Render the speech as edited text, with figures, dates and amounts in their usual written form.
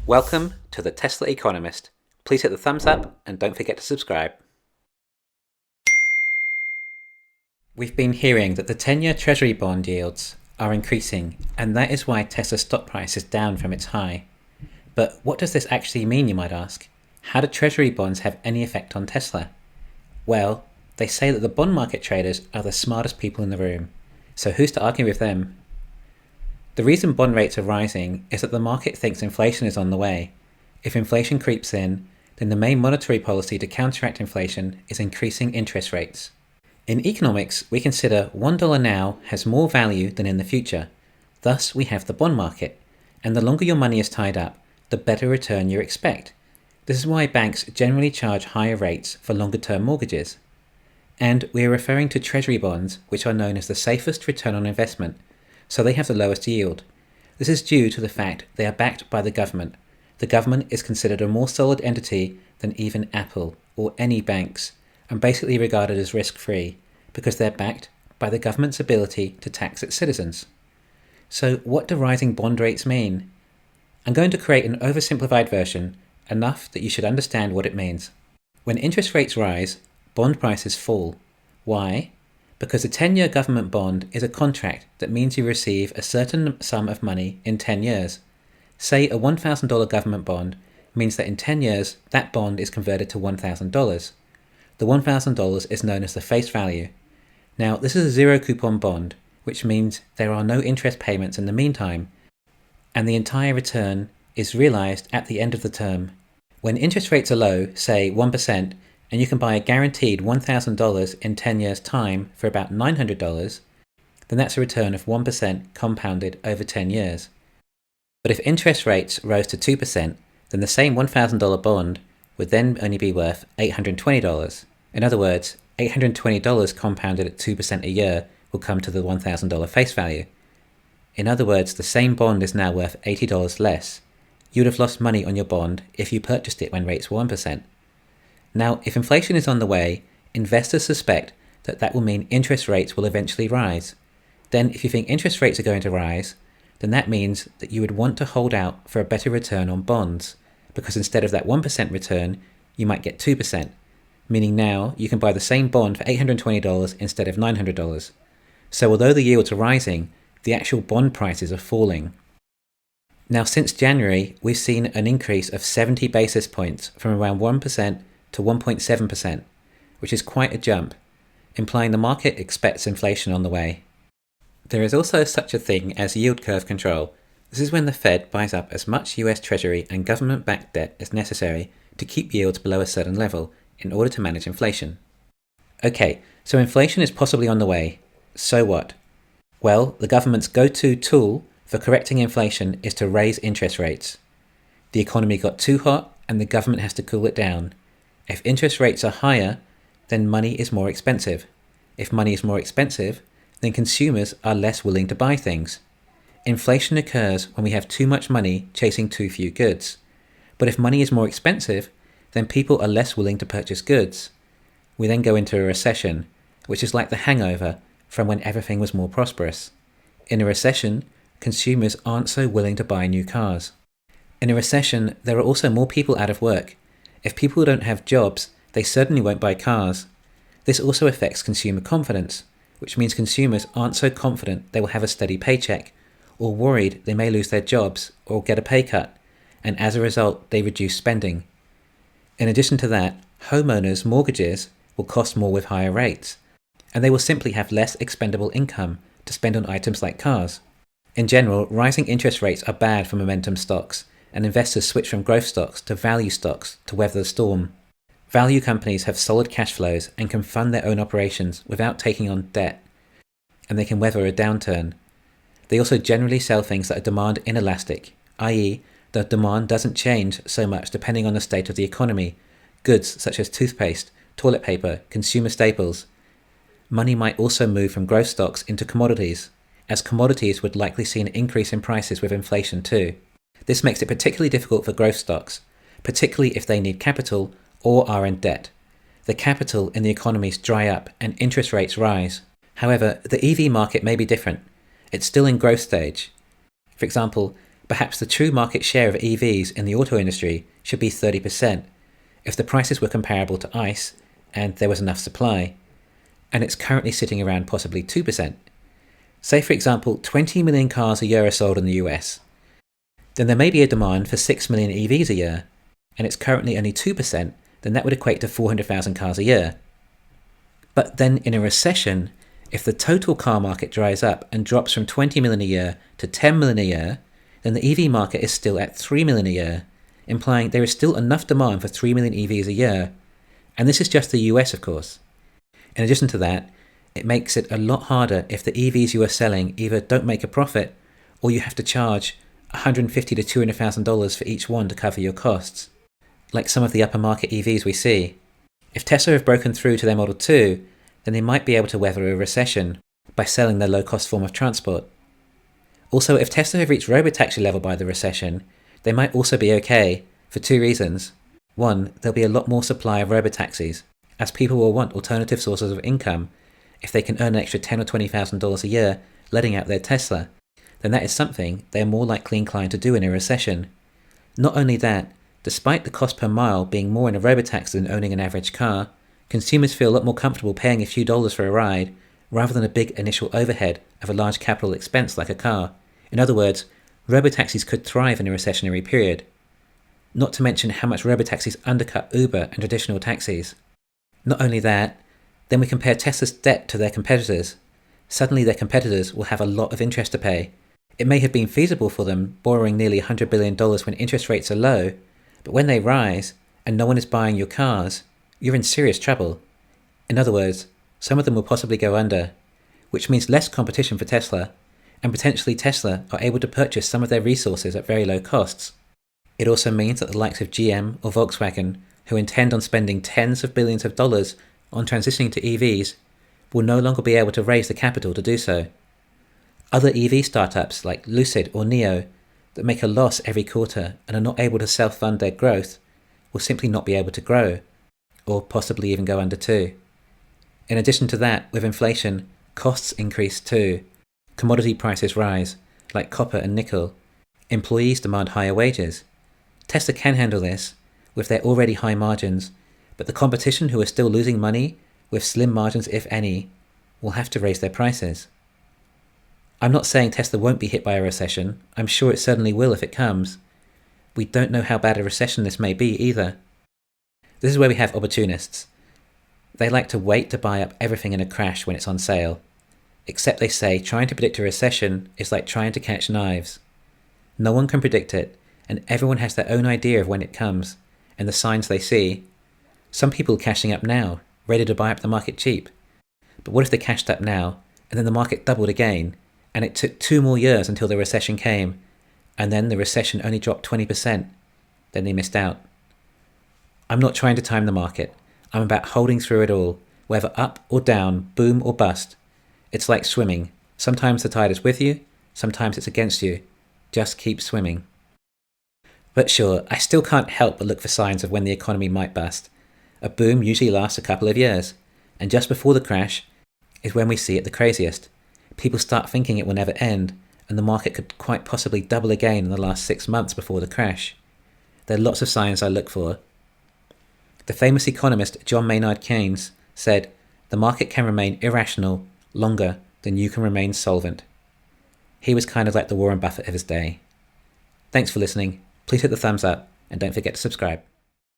Welcome to the Tesla Economist. Please hit the thumbs up and don't forget to subscribe. We've been hearing that the 10-year Treasury bond yields are increasing, and that is why Tesla's stock price is down from its high. But what does this actually mean, you might ask? How do Treasury bonds have any effect on Tesla? Well, they say that the bond market traders are the smartest people in the room. So who's to argue with them? The reason bond rates are rising is that the market thinks inflation is on the way. If inflation creeps in, then the main monetary policy to counteract inflation is increasing interest rates. In economics, we consider $1 now has more value than in the future. Thus, we have the bond market, and the longer your money is tied up, the better return you expect. This is why banks generally charge higher rates for longer-term mortgages. And we are referring to Treasury bonds, which are known as the safest return on investment, so they have the lowest yield. This is due to the fact they are backed by the government. The government is considered a more solid entity than even Apple or any banks, and basically regarded as risk-free, because they're backed by the government's ability to tax its citizens. So what do rising bond rates mean? I'm going to create an oversimplified version, enough that you should understand what it means. When interest rates rise, bond prices fall. Why? Because a 10-year government bond is a contract that means you receive a certain sum of money in 10 years. Say a $1,000 government bond means that in 10 years that bond is converted to $1,000. The $1,000 is known as the face value. Now this is a zero coupon bond, which means there are no interest payments in the meantime, and the entire return is realized at the end of the term. When interest rates are low, say 1%, and you can buy a guaranteed $1,000 in 10 years' time for about $900, then that's a return of 1% compounded over 10 years. But if interest rates rose to 2%, then the same $1,000 bond would then only be worth $820. In other words, $820 compounded at 2% a year will come to the $1,000 face value. In other words, the same bond is now worth $80 less. You would have lost money on your bond if you purchased it when rates were 1%. Now, if inflation is on the way, investors suspect that that will mean interest rates will eventually rise. Then, if you think interest rates are going to rise, then that means that you would want to hold out for a better return on bonds, because instead of that 1% return, you might get 2%, meaning now you can buy the same bond for $820 instead of $900. So although the yields are rising, the actual bond prices are falling. Now, since January, we've seen an increase of 70 basis points from around 1% to 1.7%, which is quite a jump, implying the market expects inflation on the way. There is also such a thing as yield curve control. This is when the Fed buys up as much US Treasury and government-backed debt as necessary to keep yields below a certain level in order to manage inflation. Okay, so inflation is possibly on the way. So what? Well, the government's go-to tool for correcting inflation is to raise interest rates. The economy got too hot and the government has to cool it down. If interest rates are higher, then money is more expensive. If money is more expensive, then consumers are less willing to buy things. Inflation occurs when we have too much money chasing too few goods. But if money is more expensive, then people are less willing to purchase goods. We then go into a recession, which is like the hangover from when everything was more prosperous. In a recession, consumers aren't so willing to buy new cars. In a recession, there are also more people out of work. If people don't have jobs, they certainly won't buy cars. This also affects consumer confidence, which means consumers aren't so confident they will have a steady paycheck, or worried they may lose their jobs or get a pay cut, and as a result they reduce spending. In addition to that, homeowners' mortgages will cost more with higher rates, and they will simply have less expendable income to spend on items like cars. In general, rising interest rates are bad for momentum stocks, and investors switch from growth stocks to value stocks to weather the storm. Value companies have solid cash flows and can fund their own operations without taking on debt, and they can weather a downturn. They also generally sell things that are demand inelastic, i.e., the demand doesn't change so much depending on the state of the economy. Goods such as toothpaste, toilet paper, consumer staples. Money might also move from growth stocks into commodities, as commodities would likely see an increase in prices with inflation too. This makes it particularly difficult for growth stocks, particularly if they need capital or are in debt. The capital in the economies dry up and interest rates rise. However, the EV market may be different. It's still in growth stage. For example, Perhaps the true market share of EVs in the auto industry should be 30% if the prices were comparable to ICE and there was enough supply, and it's currently sitting around possibly 2%. Say, for example, 20 million cars a year are sold in the US. Then there may be a demand for 6 million EVs a year, and it's currently only 2%, then that would equate to 400,000 cars a year. But then in a recession, if the total car market dries up and drops from 20 million a year to 10 million a year, then the EV market is still at 3 million a year, implying there is still enough demand for 3 million EVs a year. And this is just the US, of course. In addition to that, it makes it a lot harder if the EVs you are selling either don't make a profit or you have to charge $150,000 to $200,000 for each one to cover your costs, like some of the upper market EVs we see. If Tesla have broken through to their Model 2, then they might be able to weather a recession by selling their low-cost form of transport. Also, if Tesla have reached robotaxi level by the recession, they might also be okay for two reasons. One, there'll be a lot more supply of robotaxis, as people will want alternative sources of income. If they can earn an extra $10,000 or $20,000 a year letting out their Tesla, then that is something they are more likely inclined to do in a recession. Not only that, despite the cost per mile being more in a robotaxi than owning an average car, consumers feel a lot more comfortable paying a few dollars for a ride rather than a big initial overhead of a large capital expense like a car. In other words, robotaxis could thrive in a recessionary period. Not to mention how much robotaxis undercut Uber and traditional taxis. Not only that, then we compare Tesla's debt to their competitors. Suddenly their competitors will have a lot of interest to pay. It may have been feasible for them borrowing nearly $100 billion when interest rates are low, but when they rise and no one is buying your cars, you're in serious trouble. In other words, some of them will possibly go under, which means less competition for Tesla, and potentially Tesla are able to purchase some of their resources at very low costs. It also means that the likes of GM or Volkswagen, who intend on spending tens of billions of dollars on transitioning to EVs, will no longer be able to raise the capital to do so. Other EV startups like Lucid or NIO that make a loss every quarter and are not able to self-fund their growth will simply not be able to grow, or possibly even go under too. In addition to that, with inflation, costs increase too. Commodity prices rise, like copper and nickel. Employees demand higher wages. Tesla can handle this, with their already high margins, but the competition who are still losing money, with slim margins if any, will have to raise their prices. I'm not saying Tesla won't be hit by a recession. I'm sure it certainly will if it comes. We don't know how bad a recession this may be either. This is where we have opportunists. They like to wait to buy up everything in a crash when it's on sale. Except they say trying to predict a recession is like trying to catch knives. No one can predict it, and everyone has their own idea of when it comes, and the signs they see. Some people cashing up now, ready to buy up the market cheap. But what if they cashed up now, and then the market doubled again, and it took 2 more years until the recession came, and then the recession only dropped 20%, then they missed out. I'm not trying to time the market. I'm about holding through it all, whether up or down, boom or bust. It's like swimming. Sometimes the tide is with you, sometimes it's against you. Just keep swimming. But sure, I still can't help but look for signs of when the economy might bust. A boom usually lasts a couple of years, and just before the crash is when we see it the craziest. People start thinking it will never end, and the market could quite possibly double again in the last 6 months before the crash. There are lots of signs I look for. The famous economist John Maynard Keynes said, "The market can remain irrational longer than you can remain solvent." He was kind of like the Warren Buffett of his day. Thanks for listening. Please hit the thumbs up and don't forget to subscribe.